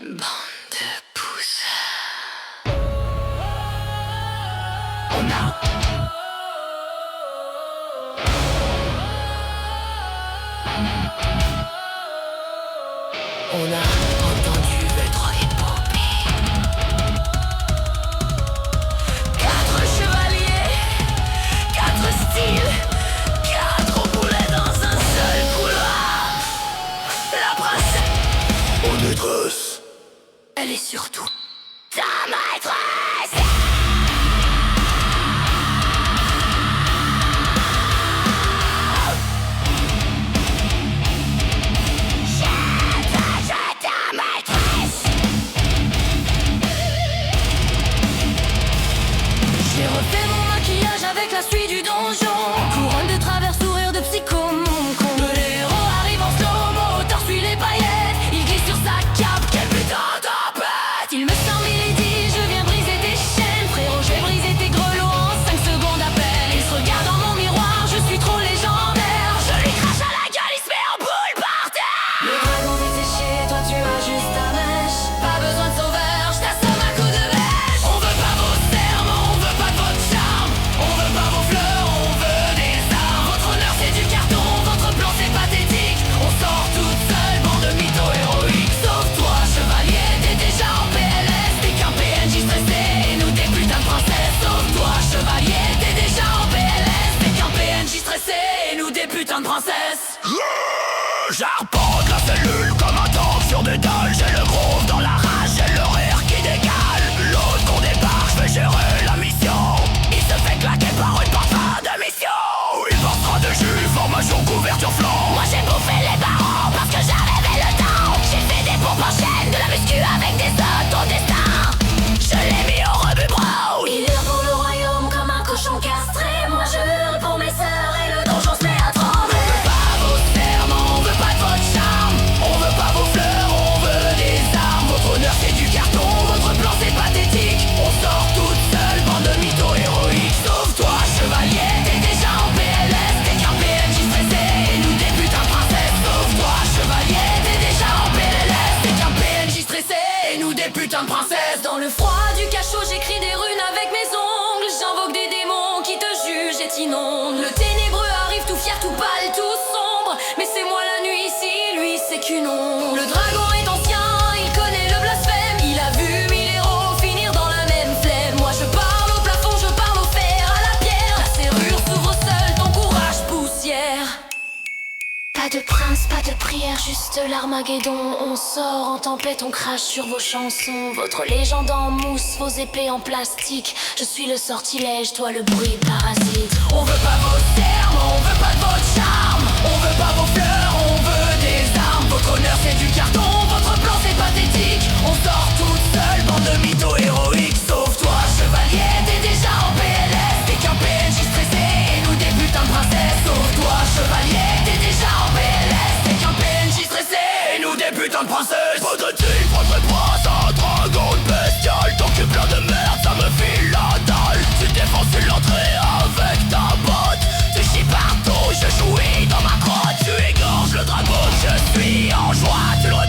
Bande de pouces. On a entendu votre épopée. 4 chevaliers, 4 styles, 4 boulets dans un seul couloir. La princesse en détresse, elle est surtout ta maîtresse. J'ai refait mon maquillage avec la suite du donjon. Couronne de travers, sourire de psycho, mon con. Le héros arrive en slow-mo, torse suit les paillettes. Il glisse sur sa cape, quel putain d'empête. Il me sent Milady, je viens briser tes chaînes. Frérot, je vais briser tes grelots en 5 secondes à peine. Il se regarde dans mon miroir, je suis trop légendaire. Je lui crache à la gueule, il se met en boule par terre. Le dragon vit sécher, toi tu as juste ta mèche. Pas besoin de sauveur, je t'assomme à coups de bêche. On veut pas vos serments, on veut pas de votre charme. On veut pas vos fleurs, on veut des armes. Votre honneur c'est du carton, votre plan c'est pathétique. On sort toute seule, bande de mythos héroïques. Sauf toi, chevalier, t'es déjà en PLS. T'es qu'un PNJ stressé, et nous des putains de princesses. Sauf toi, chevalier, t'es déjà en PLS. T'es qu'un PNJ stressé, et nous des putains de princesses. J'arpente la cellule comme un tank sur des dalles. J'ai le groove dans la rage, j'ai le rire qui décale. L'autre qu'on débarque, je vais gérer la mission. Il se fait claquer par une parfum de mission. Il portera de jus, formation, couverture flanc. Moi j'ai bouffé les barreaux parce que j'arrivais le temps. J'ai fait des pompes en chaîne, de la muscu avec des os, ton destin je l'ai mis au rebut bro. Il hurle pour le royaume comme un cochon castré. Moi je hurle pour mes sœurs et le donjon se met à trembler. On veut pas vos serments, on veut pas de votre charme. On veut pas vos fleurs, on veut des armes. Votre honneur c'est du carton, votre plan c'est pathétique. On sort toute seule, bande de mythos héroïques. Sauf toi, chevalier, t'es déjà en PLS. T'es qu'un PNJ stressé, et nous des putains de princesses. Sauf toi, chevalier, t'es déjà en PLS. T'es qu'un PNJ stressé, et nous des putains de princesses. Dans le froid du cachot j'écris des runes avec mes ongles. J'invoque des démons qui te jugent et t'inondent. Le ténébreux arrive tout fier, tout pâle, tout sombre. Mais c'est moi la nuit ici, lui c'est qu'une ombre. Le dragon est ancien, il connaît le blasphème. Il a vu 1000 héros finir dans la même flemme. Moi je parle au plafond, je parle au fer, à la pierre. La serrure s'ouvre seule, ton courage poussière. Pas de prince, pas de prière, juste l'Armageddon. On sort en tempête, on crache sur vos chansons. Votre légende en mousse, vos épées en plastique. Je suis le sortilège, toi le bruit parasite. On veut pas vos serments, on veut pas de votre charme. On veut pas vos fleurs, on veut des armes. Votre honneur c'est du carton, votre plan c'est pathétique. On sort toute seule, bande de mythos héroïques. Sauf toi, chevalier, t'es déjà en PLS. T'es qu'un PNJ stressé, et nous des putains de princesses. Sauf toi, chevalier, t'es déjà en PLS. T'es qu'un PNJ stressé, et nous des putains de princesses. Pas de type, faudrait pas un dragon bestial. Tant que plein de merde, ça me file la dalle. Tu défonces l'entrée avec ta botte. Tu chies partout, je jouis dans ma crotte. Tu égorges le dragon, je suis en joie. Tu le